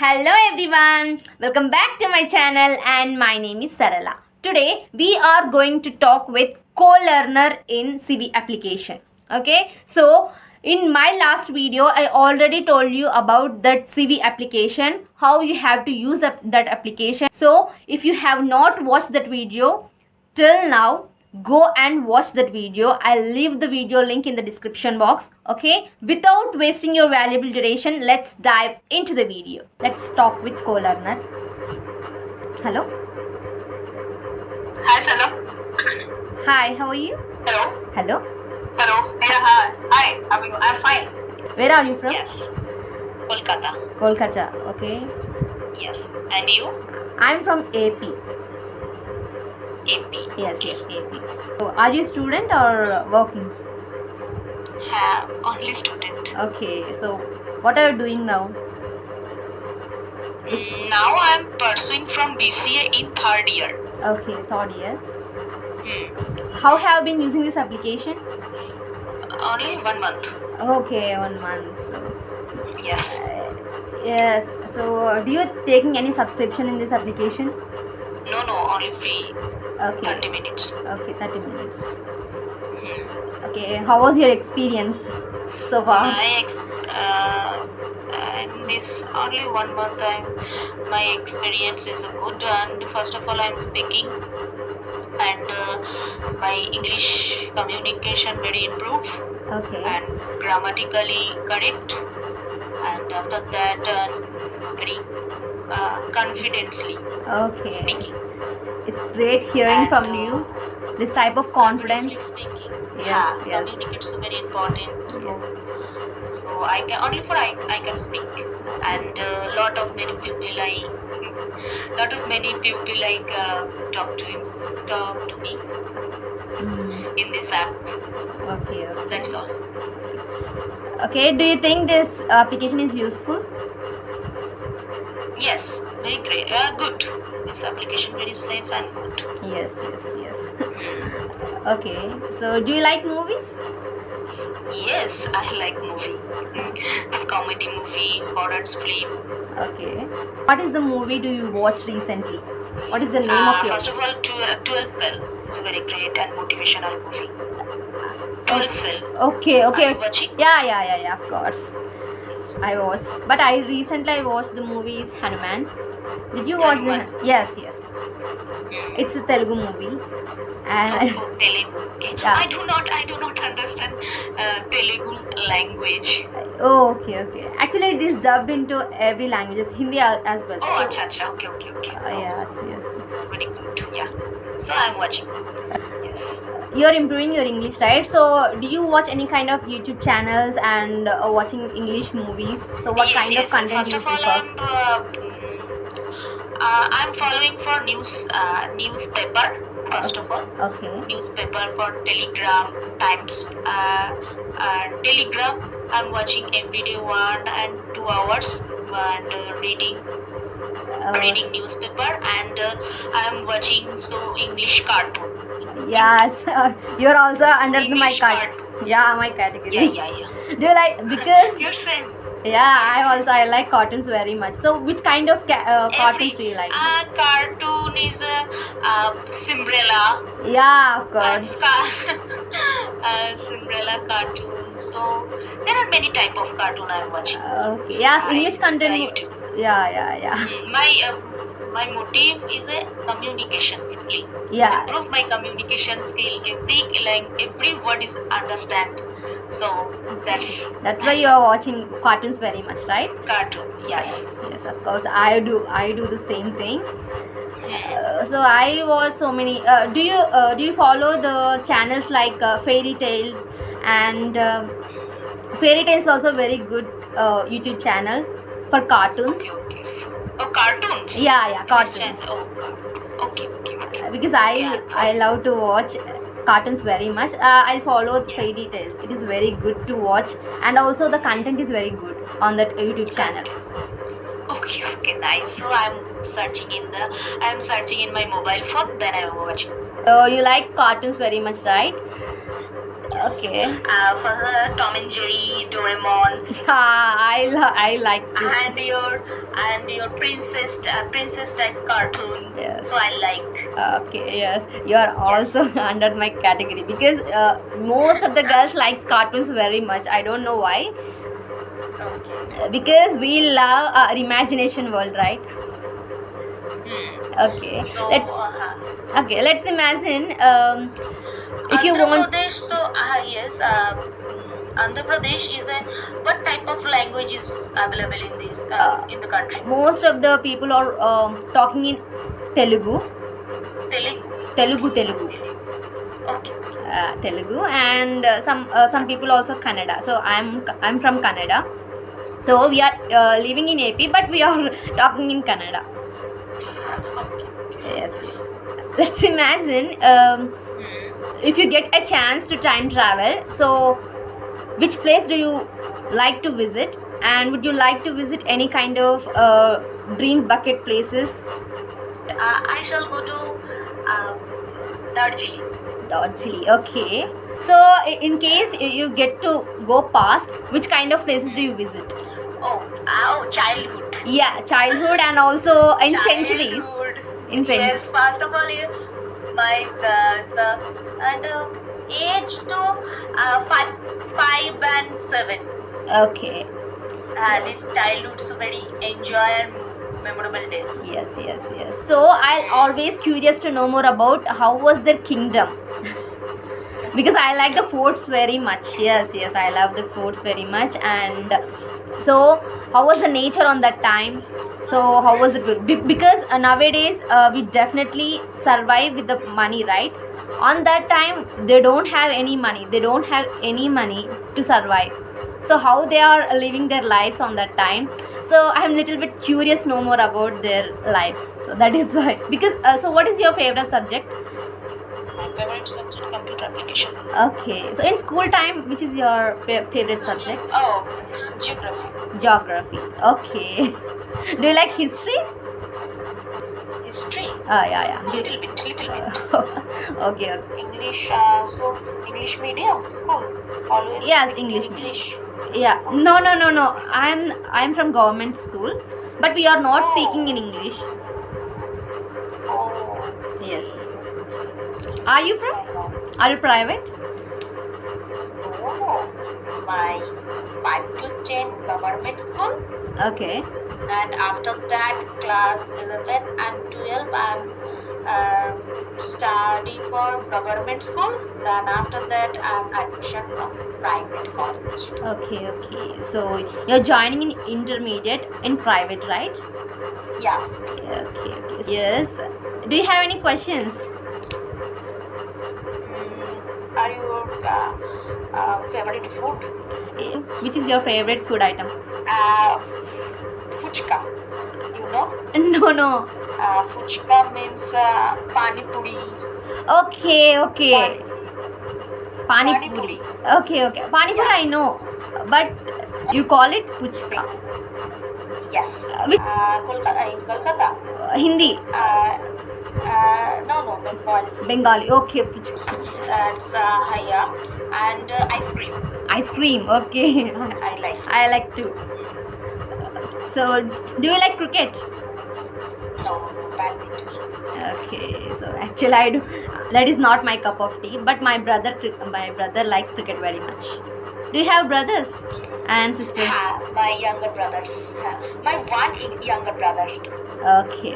Hello everyone, welcome back to my channel and my name is Sarala. Today we are going to talk with colearner in Sivi application. Okay, so in my last video I already told you about that Sivi application, how you have to use that application. So if you have not watched that video till now, go and watch that video. I'll leave the video link in the description box. Okay, without wasting your valuable duration, let's dive into the video. Let's talk with colearner. Hello. Hi, Shala. Hi, how are you? Hello. Hello. Hello. Yeah, hi. Hi. How are you? I'm fine. Where are you from? Yes. Kolkata. Kolkata. Okay. Yes. And you? I'm from AP. AP. Yes, yes, AP. So, are you a student or working? Only student. Okay. So, what are you doing now? Now I'm pursuing from BCA in third year. Okay, third year. How have you been using this application? Only 1 month. Okay, 1 month. So, Yes. yes. So, do you taking any subscription in this application? No, only free. Okay. 30 minutes. Okay, 30 minutes. Okay, how was your experience so far? In this only 1 month, my experience is good. And first of all, I'm speaking, and my English communication very improved. Okay. And grammatically correct, and after that very confidently Okay. speaking. It's great hearing And, from you. This type of confidence. Confidently speaking. Yes, yes. Communication is very important. Yes. So I can only for I can speak, and lot of many people like talk to me in this app. Okay. That's all. Okay. Do you think this application is useful? Yes, very great. Good. This application very safe and good. Yes. Okay. So, do you like movies? Yes, I like movie. It's comedy movie, horror film. Okay. What is the movie do you watch recently? What is the name of your? First of all, 12 Fail. It's a very great and motivational movie. 12 Fail. Okay. Are you watching? Yeah. Of course, I watched. But I recently watched the movie is Hanuman. Did you watch the? Hanuman? Yes. It's a Telugu movie, and Telugu. Okay. Yeah. I do not understand Telugu language. oh, okay. Actually, it is dubbed into every languages, Hindi as well. Oh, So, acha. Okay. yes. Very good. Yeah. So I'm watching. Yes. You're improving your English, right? So, do you watch any kind of YouTube channels and watching English movies? So, what kind of content First do you of all, prefer? I'm following for newspaper. First of all, Okay. newspaper for Telegram Times. Telegram, I'm watching every day 1 and 2 hours and reading newspaper, and I'm watching English cartoon. Yes, you're also under my English category. Yeah, my category. Yeah. Do you like because? You're saying Yeah, I like cartoons very much. So, which kind of cartoons do you like? cartoon is Cinderella. Yeah, of course. Cinderella cartoon. So there are many type of cartoon I'm watching. Okay. Yes, English content. YouTube. Yeah. My motive is a communication skill. Yeah. Improve my communication skill. Every word is understand. So That's why you are watching cartoons very much, right? cartoon. Yes. Yes, of course. I do the same thing. So I watch so many. Do you follow the channels like Fairy Tales and Fairy Tales also very good YouTube channel for cartoons. Okay. Oh, cartoons. Yeah, cartoons. Oh, okay. Because I love to watch cartoons very much. I'll follow Fairy Tales. It is very good to watch, and also the content is very good on that YouTube channel. Okay, nice. So I'm searching in my mobile phone, then I'm watching. You like cartoons very much, right? Okay. For the Tom and Jerry, Doraemon's, I like to. and your princess type cartoon. Yes. So I like. Okay, yes, you are also under my category because most of the girls likes cartoons very much. I don't know why. Okay. Because we love our imagination world, right? Okay. So Let's imagine if you Andhra want. Pradesh. So yes. Andhra Pradesh is a what type of language is available in this in the country? Most of the people are talking in Telugu. Telugu. Telugu. Okay. Telugu and some people also Kannada. So I'm from Kannada. So we are living in AP, but we are talking in Kannada. Yes. Let's imagine if you get a chance to time travel. So, which place do you like to visit? And would you like to visit any kind of dream bucket places? I shall go to Darjeeling. Darjeeling. Okay. So, in case you get to go past, which kind of places do you visit? Oh, childhood. Yeah, childhood and also in centuries. In Yes, first of all, my and age to 5 and 7. Okay. And this childhood's very enjoy and memorable days. Yes. So I'll always curious to know more about how was their kingdom. Because I like the forts very much. Yes, I love the forts very much. And so how was the nature on that time? So how was it good? Because nowadays we definitely survive with the money, right? On that time they don't have any money. They don't have any money to survive. So how they are living their lives on that time? So I'm little bit curious know more about their lives. So that is why. Because so what is your favorite subject? My favorite subject, computer application. Okay. So in school time, which is your favorite subject? Oh, geography. Geography. Okay. Do you like history? History. Yeah. Little bit. Okay. English. So English medium school. Always. Yes, English medium. Yeah. No. I'm from government school, but we are not speaking in English. Oh. Yes. Are you from? Are you private? No. My 5 to 10 government school. Okay. And after that, class 11 and 12, I'm study for government school. Then after that, I'm admission from private college. Okay. So you're joining in intermediate in private, right? Yeah. Okay. Yes. Do you have any questions? Are your favorite food? Which is your favorite food item? Fuchka. You know? No. Fuchka means pani puri. Okay. Pani puri. Okay. Pani puri I know, but you call it puchka. Yes. Which In Kolkata. Hindi. No, Bengali. Okay, puchka. That's haya and ice cream. Ice cream. Okay. I like. I like too. So, do you like cricket? No, badminton. Okay, so actually I do. That is not my cup of tea. But my brother likes cricket very much. Do you have brothers and sisters? My younger brothers. My one younger brother. Okay.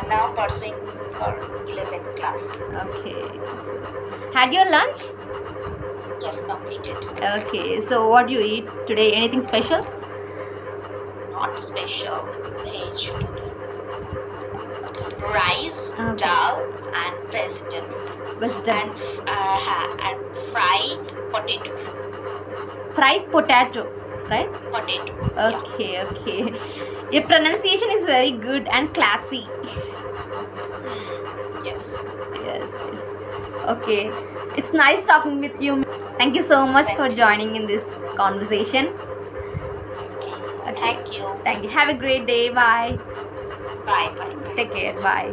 Now pursuing for 11th class. Okay. So, had your lunch? Yes, completed. Okay. So what do you eat today? Anything special? Not special. Veg today. Rice, Okay. dal, and vegetable. And fried potato. Fried potato, right? Potato. Okay. Your pronunciation is very good and classy. Yes. It's okay. It's nice talking with you. Thank you so much for joining in this conversation. Okay. Thank you. Have a great day. Bye. Bye. Take care. Bye.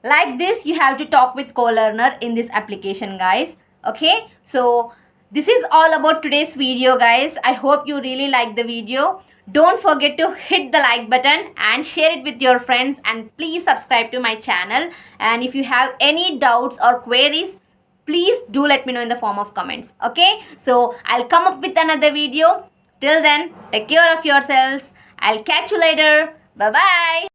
Like this, you have to talk with colearner in this application, guys. Okay, so this is all about today's video, guys. I hope you really like the video. Don't forget to hit the like button and share it with your friends, and please subscribe to my channel. And if you have any doubts or queries, please do let me know in the form of comments. Okay, so I'll come up with another video. Till then, take care of yourselves. I'll catch you later. Bye bye.